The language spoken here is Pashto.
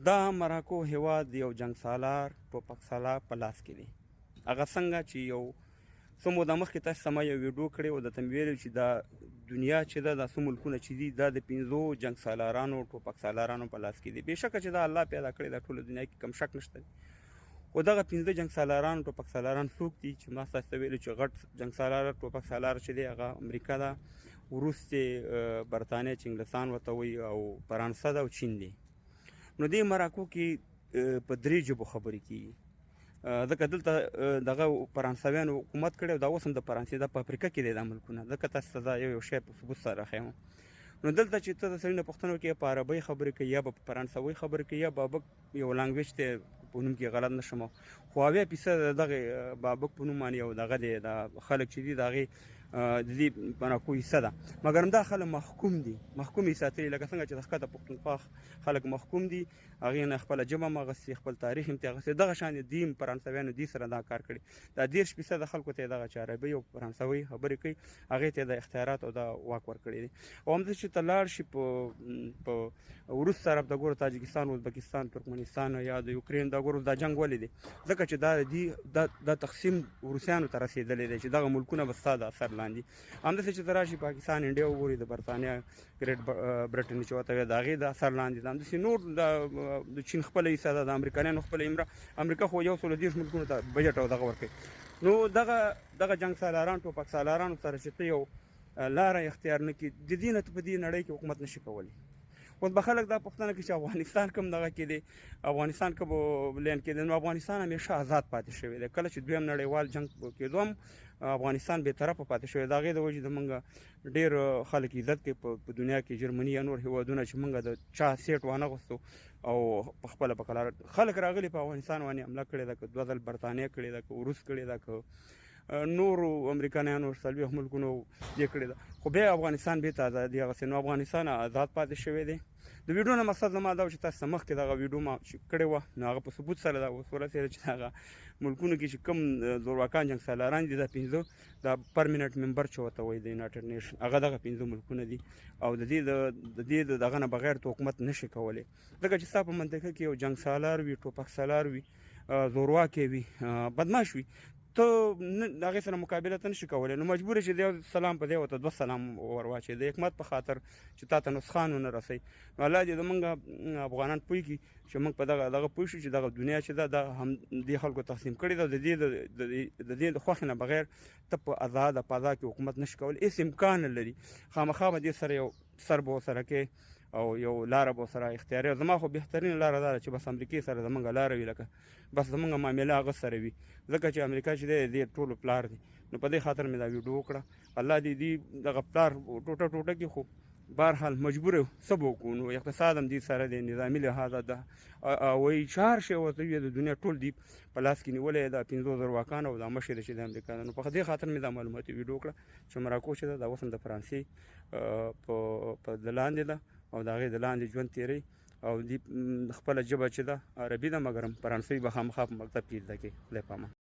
دا مراکو هیواد یو جنګ سالار ټوپک سالار په لاس کې دی. هغه څنګه چې یو څه موده مخکې تاسو سمه یو ویډیو کړې وه، درته مې ویلي چې دا دنیا چې ده دا څه ملکونه چې دي دا د 5 جنګ سالارانو ټوپک سالارانو په لاس کې دي. بېشکه چې دا الله پیدا کړې ده ټوله دنیا کې، کم شک نشته دی. خو دغه 5 جنګ سالاران ټوپک سالاران څوک دي چې ما تاسو ته ویلي چې غټ جنګ سالار ټوپک سالار چې دی هغه امریکا ده، وروسته برطانیه چې انګلستان ورته وایي، او فرانسه ده او چین دی. نو دې مراکو کې په 3 ژبو خبرې کېږي. ځکه دلته دغه فرانسویانو حکومت کړی او دا اوس هم د فرانسې دا په افریقا کې دی دا ملکونه. ځکه تاسو ته دا یو شی په ثبوت سره ښیم. نو دلته چې ته د سړي نه پوښتنه وکړې په عربۍ خبرې کوي یا به په فرانسوي خبرې کوي یا بابک یو لانګویج دی په نوم کې غلط نشم، خو 80% دغه بابک په نوم باندې یو دغه دی، دا خلک چې دي د هغې د دې مراکو حصه ده. مګر همدا خلک محکوم دي، محکوم یې ساتلي، لکه څنګه چې د ښکته پښتونخوا خلک محکوم دي، هغې نه خپله ژبه هم اخیستې، خپل تاریخ هم ترې اخیستی. دغه شان دي فرانسویانو دې سره دا کار کړی. دا 30% خلکو ته یې دغه چې عربي او فرانسوي خبرې کوي هغې ته یې د اختیارات او د واک ورکړی دی. او همداسې چې ته لاړ شي په وروست طرف ته ګوره، تاجکستان، ازبکستان، ترکمنستان یا د یوکرین دا ګوره دا جنګ ولې دی؟ ځکه چې دا تقسیم روسیانو ته رسېدلی دی چې دغه ملکونه به ستا د اثر لاندې. همداسې چې ته راشي پاکستان، انډیا وګورې، د برطانیه ګریټ برټن چې ورته وایي د هغې د اثر لاندې ده. همداسې نور د چین خپله حصه ده، د امریکایانو خپله امریکا خو 130 ملکونو ته بجټ او دغه ورکوي. نو دغه جنګ سالاران ټوپک سالارانو سره چې ته یو لاره اختیار نه کړي، د دې نه ته په دې نړۍ کې حکومت نشي کولی. اوس به خلک دا پوښتنه کوي چې افغانستان کوم دغه کې دی، افغانستان کوم لین کې دی. نو افغانستان همیشه آزاد پاتې شوی دی. کله چې دویم نړیوال جنګ کېدو هم افغانستان بې طرفه پاتې شوی. د هغې د وجې د موږ ډېر خلک عزت کوي په دنیا کې، جرمني یا نور هېوادونه چې موږ د چا سیټ وانه غوښتو او په خپله په قلار خلک راغلي په افغانستان باندې حمله کړې ده، که 2 ځل برطانیه کړې ده، که روس کړې ده، که نورو امریکایانو 40 ملکونو یې کړې ده. خو بیا افغانستان بېرته ازادي هغسې. نو افغانستان آزاد پاتې شوی دی. د ویډیو نه مقصد زما دا و چې تاسو ته مخکې دغه ویډیو ما چې کړې وه نو هغه په ثبوت سره دا اوس ورسېده چې هغه ملکونو کې چې کوم زورواکان جنګ سالاران دي، دا 5 دا پرمننټ ممبر چې ورته وایي د یونایټډ نیشن، هغه دغه 5 ملکونه دي. او د دې د دغه نه بغیر ته حکومت نشي کولی. ځکه چې ستا په منطقه کې یو جنګ سالار وي، ټوپک سالار وي، زورواکی وي، بدماش وي، ته هغې سره مقابله ته نشي کولی. نو مجبور یې چې د یو سلام په دی ورته 2 سلام ور واچوي، د حکمت په خاطر چې تا ته نسخان ونه رسوي. نو الله دې زمونږ افغانان پوه کړي چې موږ په دغه پوه شو چې دغه دنیا چې ده دا هم دې خلکو تقسیم کړې ده. د دې د خوښې نه بغیر ته په آزاده فضا کې حکومت نشي کولی، هېڅ امکان نه لري. خامخا به دې سره یو سر به ورسره کوې او یو لاره به ورسره اختیاري. زما خو بهترین لاره دا ده چې بس امریکې سره زمونږ لاره وي، لکه بس زمونږ معامله هغه سره وي. ځکه چې امریکا چې دی د ټولو پلار دی. نو په دې خاطر مې دا ویډیو وکړه. الله دې دغه پلار ټوټه کې خو بهرحال مجبور یو څه به وکړو. نو اقتصاد هم دې سره دی، نظامي لحاظه ده وایي چې هر شی ورته وي د دنیا ټول دی په لاس کې نیولی دا 5 زورواکان او دا مشر چې د امریکا ده. نو په دې خاطر مې دا معلوماتي ویډیو وکړه چې مراکو چې ده دا اوس هم د فرانسې په د لاندې ده او د هغې د لاندې ژوند تېروي او دې خپله ژبه چې ده عربي ده، مګر هم فرانسوي به خامخا په مکتب کې زده کوي. خدای پامان.